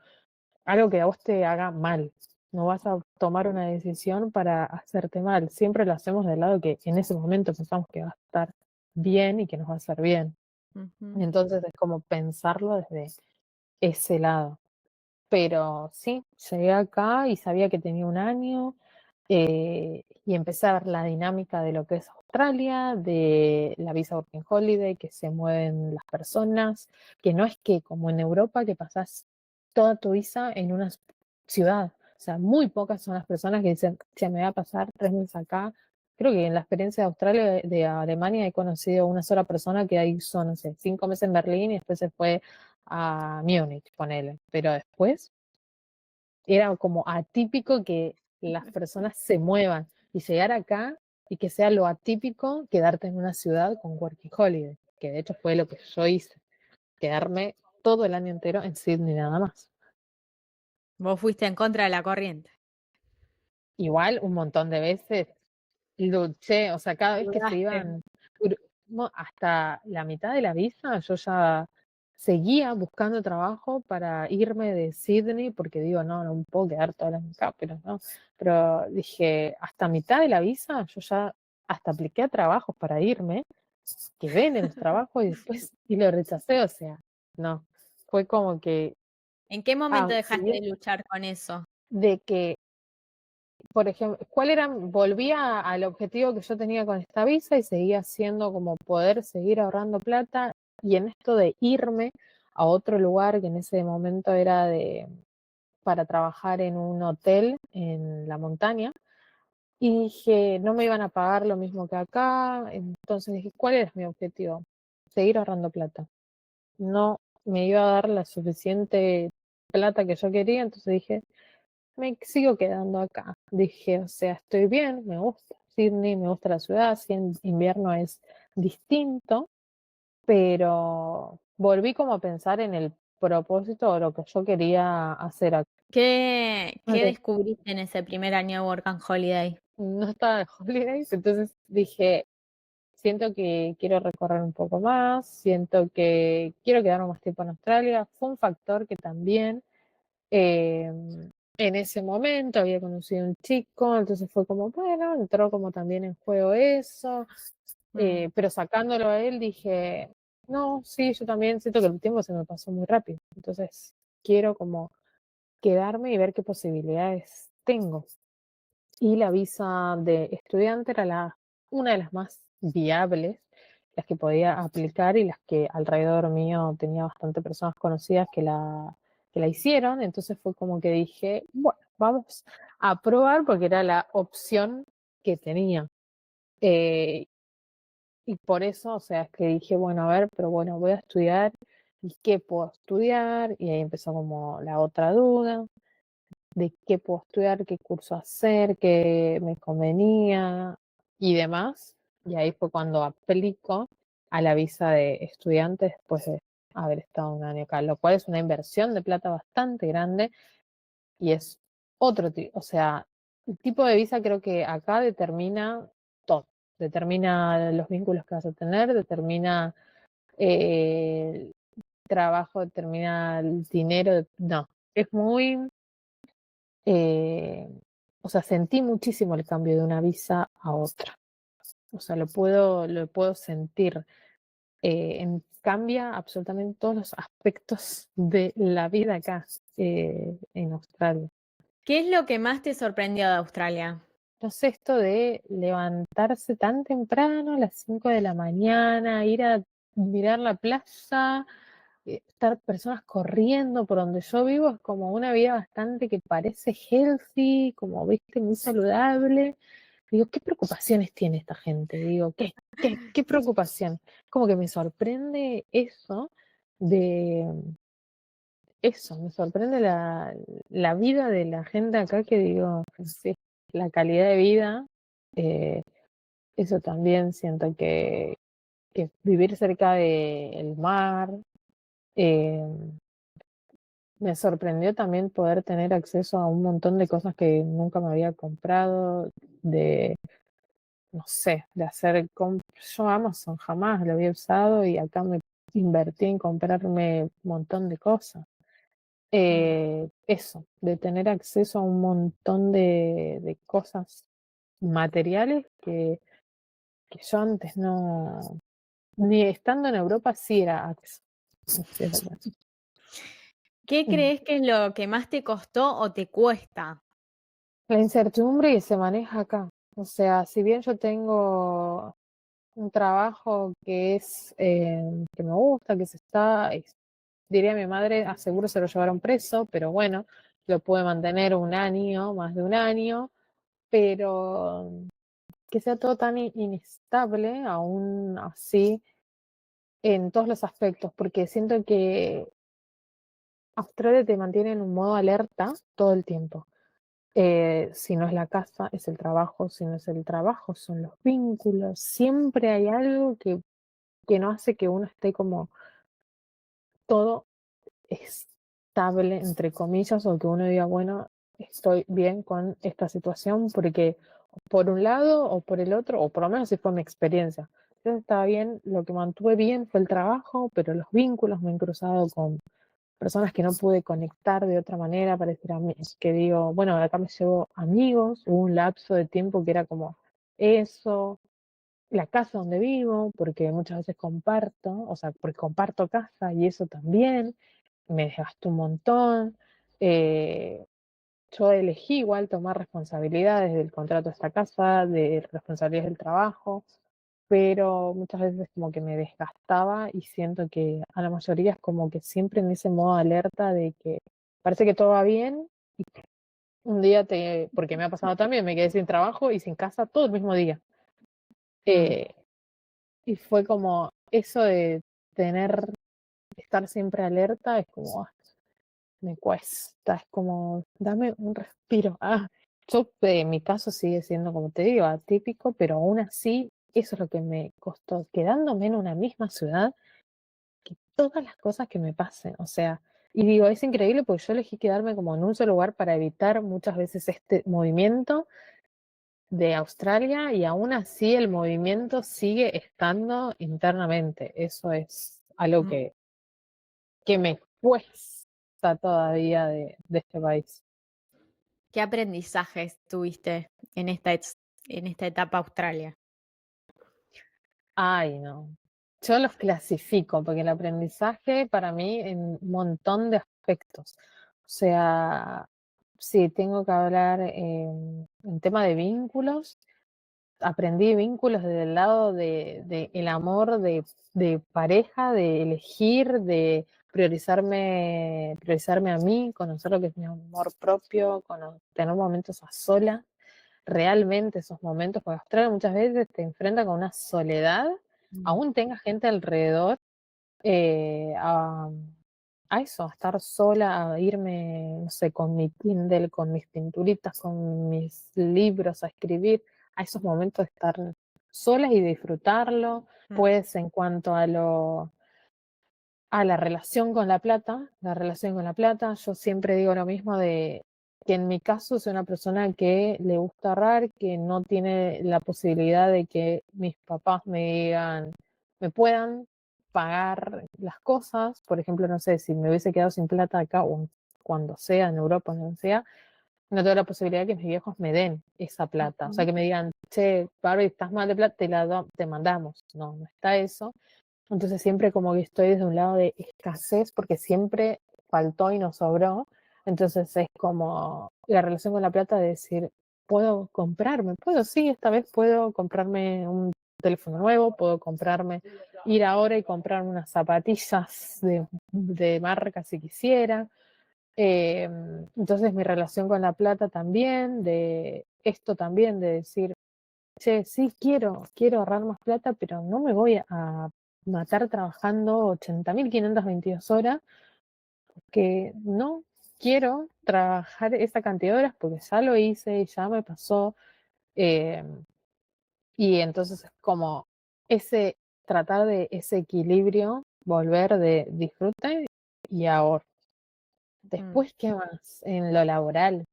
algo que a vos te haga mal. No vas a tomar una decisión para hacerte mal. Siempre lo hacemos del lado que en ese momento pensamos que va a estar bien y que nos va a hacer bien. Ujú. Entonces es como pensarlo desde ese lado. Pero sí, llegué acá y sabía que tenía un año y empecé a ver la dinámica de lo que es Australia, de la visa Working Holiday, que se mueven las personas, que no es que como en Europa que pasás toda tu visa en una ciudad. O sea, muy pocas son las personas que dicen, che, me voy a pasar 3 meses acá. Creo que en la experiencia de Australia, de Alemania, he conocido una sola persona que ahí son, no sé, 5 meses en Berlín y después se fue a Múnich, ponele. Pero después era como atípico que las personas se muevan y llegar acá y que sea lo atípico quedarte en una ciudad con Working Holiday, que de hecho fue lo que yo hice, quedarme todo el año entero en Sydney nada más. Vos fuiste en contra de la corriente. Igual un montón de veces luché, o sea, cada vez que se Dudaste. iban hasta la mitad de la visa, yo ya seguía buscando trabajo para irme de Sydney, porque digo, no, no me puedo quedar toda la mitad, pero no. Pero dije, hasta mitad de la visa, yo ya hasta apliqué a trabajos para irme, que ven en los trabajos y después, y lo rechacé, o sea, no. Fue como que, ¿En qué momento si dejaste bien de luchar con eso? de que por ejemplo, ¿cuál era? Volvía al objetivo que yo tenía con esta visa y seguía siendo como poder seguir ahorrando plata y en esto de irme a otro lugar que en ese momento era para trabajar en un hotel en la montaña y dije, no me iban a pagar lo mismo que acá, entonces dije, ¿cuál era mi objetivo? Seguir ahorrando plata. No me iba a dar la suficiente plata que yo quería, entonces dije, me sigo quedando acá. Dije, o sea, estoy bien, me gusta Sydney, me gusta la ciudad, si en invierno es distinto, pero volví como a pensar en el propósito o lo que yo quería hacer acá. ¿Qué Ok, descubriste en ese primer año de Work and Holiday? no estaba de holidays, entonces dije, siento que quiero recorrer un poco más, siento que quiero quedarme más tiempo en Australia. Fue un factor que también Eh, en ese momento había conocido un chico, entonces fue como, bueno, entró como también en juego eso, Mm. pero sacándolo a él dije, no, sí, yo también siento que el tiempo se me pasó muy rápido, entonces quiero como quedarme y ver qué posibilidades tengo. Y la visa de estudiante era una de las más viables, las que podía aplicar y las que alrededor mío tenía bastante personas conocidas que la hicieron. Entonces fue como que dije, bueno, vamos a probar porque era la opción que tenía. Eh, y por eso, o sea, es que dije, bueno, a ver, pero bueno, voy a estudiar. ¿Y qué puedo estudiar? Y ahí empezó como la otra duda de qué puedo estudiar, qué curso hacer, qué me convenía y demás. Y ahí fue cuando aplico a la visa de estudiante después de haber estado un año acá, lo cual es una inversión de plata bastante grande y es otro tipo, o sea, el tipo de visa creo que acá determina todo, determina los vínculos que vas a tener, determina el trabajo, determina el dinero, no, es muy, eh, o sea, sentí muchísimo el cambio de una visa a otra, o sea, lo puedo sentir, cambia absolutamente todos los aspectos de la vida acá en Australia. ¿Qué es lo que más te sorprendió de Australia? No sé, esto de levantarse tan temprano, a las 5 de la mañana, ir a mirar la plaza, estar personas corriendo por donde yo vivo, es como una vida bastante que parece healthy, como viste, muy saludable. Digo, ¿qué preocupaciones tiene esta gente? Digo, ¿qué preocupación? Como que me sorprende de eso, me sorprende la vida de la gente acá que digo, sí, la calidad de vida, eh, eso también siento que vivir cerca del mar, eh, me sorprendió también poder tener acceso a un montón de cosas que nunca me había comprado, de, no sé, de hacer, yo Amazon jamás lo había usado y acá me invertí en comprarme un montón de cosas. Eso, de tener acceso a un montón de cosas materiales que yo antes no, ni estando en Europa sí era acceso. Sí, es verdad. ¿Qué Mm. crees que es lo que más te costó o te cuesta? La incertidumbre que se maneja acá. O sea, si bien yo tengo un trabajo que es que me gusta, que se está, diría mi madre, a seguro se lo llevaron preso, pero bueno, lo puede mantener un año, más de un año, pero que sea todo tan inestable, aún así, en todos los aspectos, porque siento que Australia te mantiene en un modo alerta todo el tiempo. Si no es la casa, es el trabajo, si no es el trabajo, son los vínculos, siempre hay algo que no hace que uno esté como todo estable, entre comillas, o que uno diga, bueno, estoy bien con esta situación, porque por un lado o por el otro, o por lo menos si fue mi experiencia. Entonces estaba bien, lo que mantuve bien fue el trabajo, pero los vínculos me han cruzado con personas que no pude conectar de otra manera, pareciera que digo, bueno, acá me llevo amigos, hubo un lapso de tiempo que era como eso, la casa donde vivo, porque muchas veces comparto, o sea, porque comparto casa y eso también, me desgastó un montón. Eh, yo elegí igual tomar responsabilidades del contrato de esta casa, de responsabilidades del trabajo, pero muchas veces como que me desgastaba y siento que a la mayoría es como que siempre en ese modo de alerta de que parece que todo va bien y un día porque me ha pasado también, me quedé sin trabajo y sin casa todo el mismo día. Mm. Eh, y fue como eso de tener, estar siempre alerta, es como, me cuesta, es como, dame un respiro. Yo, en mi caso sigue siendo, como te digo, atípico, pero aún así, eso es lo que me costó, quedándome en una misma ciudad, que todas las cosas que me pasen, o sea, y digo, es increíble porque yo elegí quedarme como en un solo lugar para evitar muchas veces este movimiento de Australia y aún así el movimiento sigue estando internamente. Eso es algo Mm. que me cuesta todavía de este país. ¿Qué aprendizajes tuviste en en esta etapa Australia? Ay, no. Yo los clasifico porque el aprendizaje para mí en un montón de aspectos. O sea, si tengo que hablar en tema de vínculos, aprendí vínculos desde el lado de el amor de pareja, de elegir, de priorizarme a mí, conocer lo que es mi amor propio, tener momentos a solas, realmente esos momentos, porque Australia muchas veces te enfrenta con una soledad, Mm. aún tenga gente alrededor, a eso, a estar sola, a irme, no sé, con mi Kindle, con mis pinturitas, con mis libros, a escribir, a esos momentos de estar solas y disfrutarlo. Mm, Pues en cuanto a la relación con la relación con la plata, yo siempre digo lo mismo de que en mi caso soy una persona que le gusta ahorrar, que no tiene la posibilidad de que mis papás me digan, me puedan pagar las cosas. Por ejemplo, no sé, si me hubiese quedado sin plata acá o cuando sea, en Europa, donde sea, no tengo la posibilidad de que mis viejos me den esa plata. O sea, ujú, que me digan, che, Barbie, estás mal de plata, te mandamos. No, no está eso. Entonces siempre como que estoy desde un lado de escasez porque siempre faltó y nos sobró. Entonces es como la relación con la plata de decir, puedo comprarme, puedo, sí, esta vez puedo comprarme un teléfono nuevo, puedo comprarme, ir ahora y comprarme unas zapatillas de marca si quisiera. Eh, entonces mi relación con la plata también, de esto también, de decir, che, sí, quiero ahorrar más plata, pero no me voy a matar trabajando 80.522 horas, que no quiero trabajar esa cantidad de horas porque ya lo hice y ya me pasó. eh, y entonces es como ese, tratar de ese equilibrio, volver de disfrute y ahorro. mm, Después, ¿qué más? En lo laboral,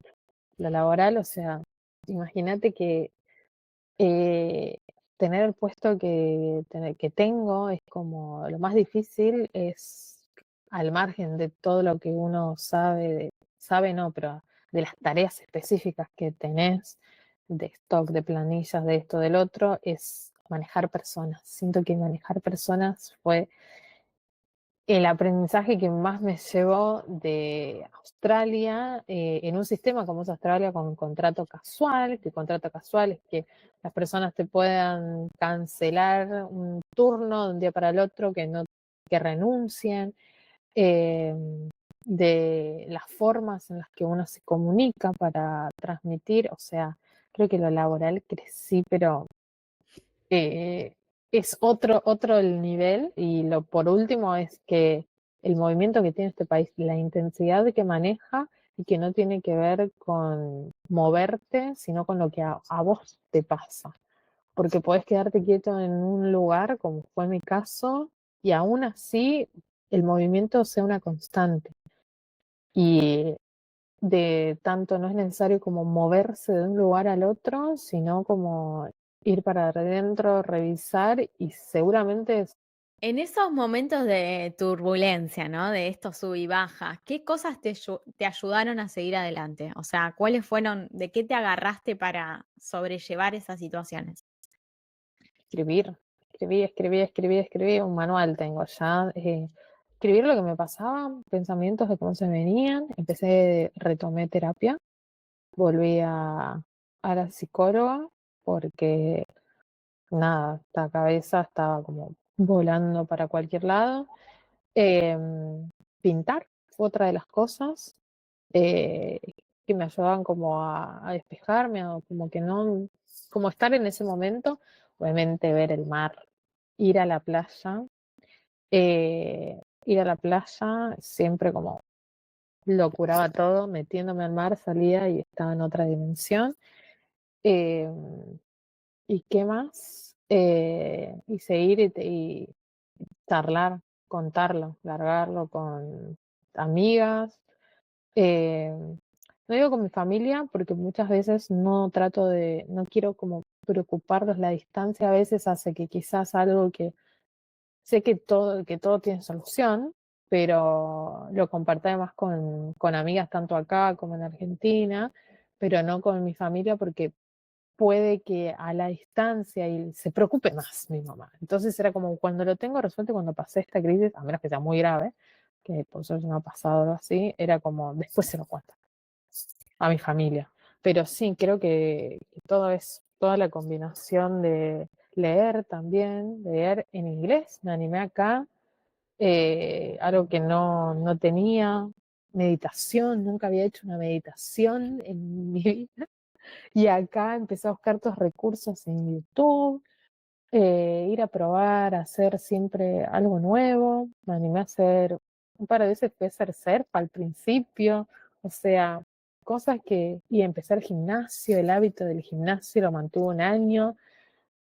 o sea, imagínate que Eh, tener el puesto que tengo es como lo más difícil, es al margen de todo lo que uno sabe, sabe no, pero de las tareas específicas que tenés, de stock, de planillas, de esto, del otro, es manejar personas. Siento que manejar personas fue el aprendizaje que más me llevó de Australia, en un sistema como es Australia con contrato casual, que contrato casual es que las personas te puedan cancelar un turno de un día para el otro, que renuncien, eh, de las formas en las que uno se comunica para transmitir, o sea, creo que lo laboral crecí, pero eh, es otro el nivel. Y lo por último es que el movimiento que tiene este país, la intensidad que maneja y que no tiene que ver con moverte, sino con lo que a vos te pasa. Porque podés quedarte quieto en un lugar, como fue mi caso, y aún así el movimiento sea una constante. Y de tanto no es necesario como moverse de un lugar al otro, sino como ir para adentro, revisar y seguramente En esos momentos de turbulencia, ¿no? De esto sub y baja, ¿qué cosas te ayudaron a seguir adelante? O sea, ¿cuáles fueron, de qué te agarraste para sobrellevar esas situaciones? escribí, un manual tengo ya. Escribir lo que me pasaba, pensamientos de cómo se venían, retomé terapia, volví a la psicóloga porque nada, esta cabeza estaba como volando para cualquier lado. Em, Pintar fue otra de las cosas eh, que me ayudaban como a despejarme, o como que no, como estar en ese momento, obviamente ver el mar, ir a la playa, ir a la playa siempre como lo curaba todo, metiéndome al mar, salía y estaba en otra dimensión. Em, ¿Y qué más? Y seguir y charlar, contarlo, largarlo con amigas. eh, no digo con mi familia, porque muchas veces no trato de, no quiero como preocuparlos. La distancia a veces hace que quizás algo que sé que todo tiene solución, pero lo comparto además con amigas tanto acá como en Argentina, pero no con mi familia porque puede que a la distancia y se preocupe más mi mamá. Entonces era como cuando lo tengo resuelto, cuando pasé esta crisis, a menos que sea muy grave, que por suerte no ha pasado algo así, era como después se lo cuento a mi familia. Pero sí, creo que todo es toda la combinación de leer también, leer en inglés, me animé acá, algo que no tenía, meditación, nunca había hecho una meditación en mi vida. Y acá empecé a buscar estos recursos en YouTube, ir a probar, a hacer siempre algo nuevo. Me animé a hacer un par de veces fui a hacer surf al principio, o sea, cosas que, y empecé el gimnasio, el hábito del gimnasio lo mantuve un año,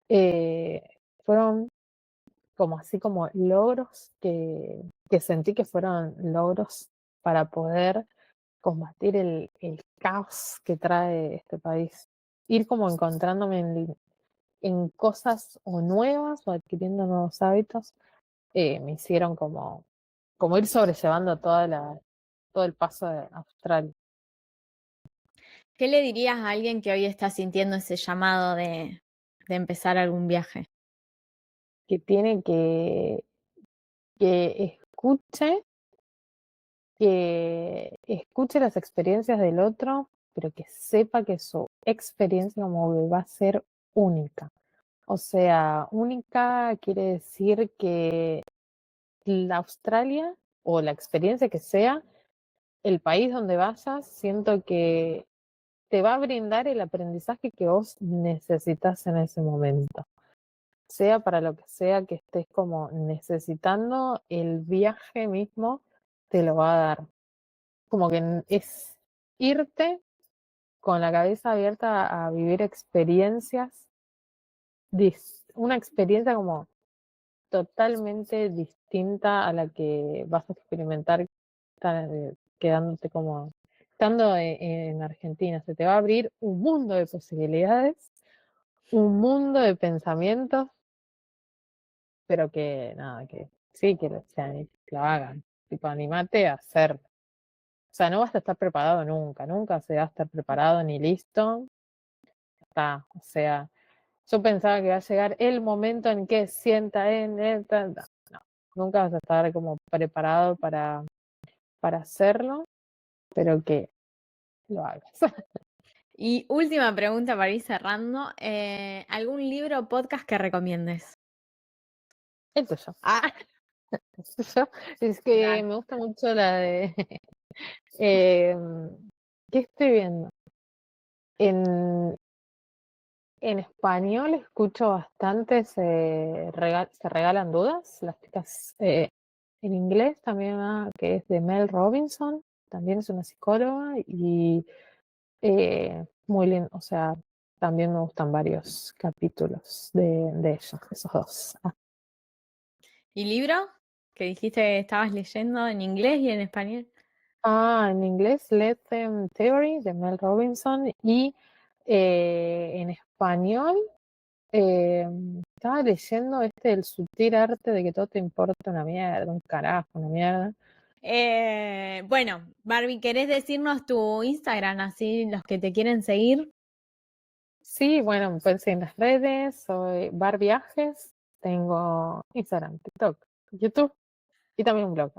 eh, fueron como así como logros que sentí que fueron logros para poder combatir el caos que trae este país. Ir como encontrándome en cosas o nuevas o adquiriendo nuevos hábitos, me hicieron como ir sobrellevando todo el paso de Australia, ¿Qué le dirías a alguien que hoy está sintiendo ese llamado de empezar algún viaje? que tiene que escuche las experiencias del otro, pero que sepa que su experiencia como que va a ser única. O sea, única quiere decir que la Australia o la experiencia que sea, el país donde vayas, siento que te va a brindar el aprendizaje que vos necesitas en ese momento. Sea para lo que sea que estés como necesitando, el viaje mismo te lo va a dar. Como que es irte con la cabeza abierta a vivir experiencias, una experiencia como totalmente distinta a la que vas a experimentar quedándote como estando en Argentina. Se te va a abrir un mundo de posibilidades, un mundo de pensamientos, pero que nada, que sí, que lo hagan. Tipo, animate a hacer. O sea, no vas a estar preparado nunca, nunca se va a estar preparado ni listo. Está, o sea, yo pensaba que va a llegar el momento en que sienta en el... No, nunca vas a estar como preparado para hacerlo, pero que lo hagas. Y última pregunta para ir cerrando. ¿Algún libro o podcast que recomiendes? El tuyo. Ah, el tuyo. Es que Dale. me gusta mucho la de... eh, ¿qué estoy viendo? En, en español escucho bastante Se regalan dudas, las chicas. En inglés también que es de Mel Robinson, también es una psicóloga y muy lindo, o sea, también me gustan varios capítulos de ellos, esos dos. ¿Y libro? Que dijiste que estabas leyendo en inglés y en español. En inglés Let Them Theory de Mel Robinson y en español eh, estaba leyendo El sutil arte de que todo te importa una mierda, un carajo, una mierda. Bueno, Barbie, ¿querés decirnos tu Instagram, así los que te quieren seguir? Sí, bueno, me pueden seguir en las redes, soy Bar Viajes, tengo Instagram, TikTok, YouTube y también un blog.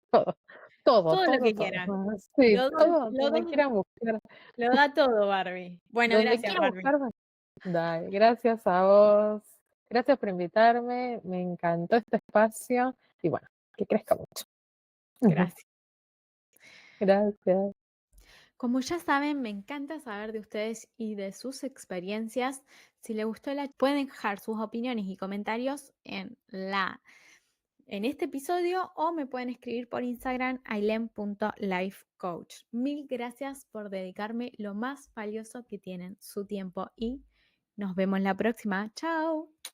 Todo, todo, Todo lo todo, que todo. quieran. Sí, Lo, todo, lo, donde da- quieran buscar, lo da todo, Barbie. Bueno, donde gracias, quieran Barbie. buscar, dale, gracias a vos, gracias por invitarme, me encantó este espacio y bueno, que crezca mucho. Gracias. Gracias. Como ya saben, me encanta saber de ustedes y de sus experiencias. Si les gustó, pueden dejar sus opiniones y comentarios en este episodio o me pueden escribir por Instagram ailen.lifecoach. Mil gracias por dedicarme lo más valioso que tienen, su tiempo, y nos vemos la próxima. Chao.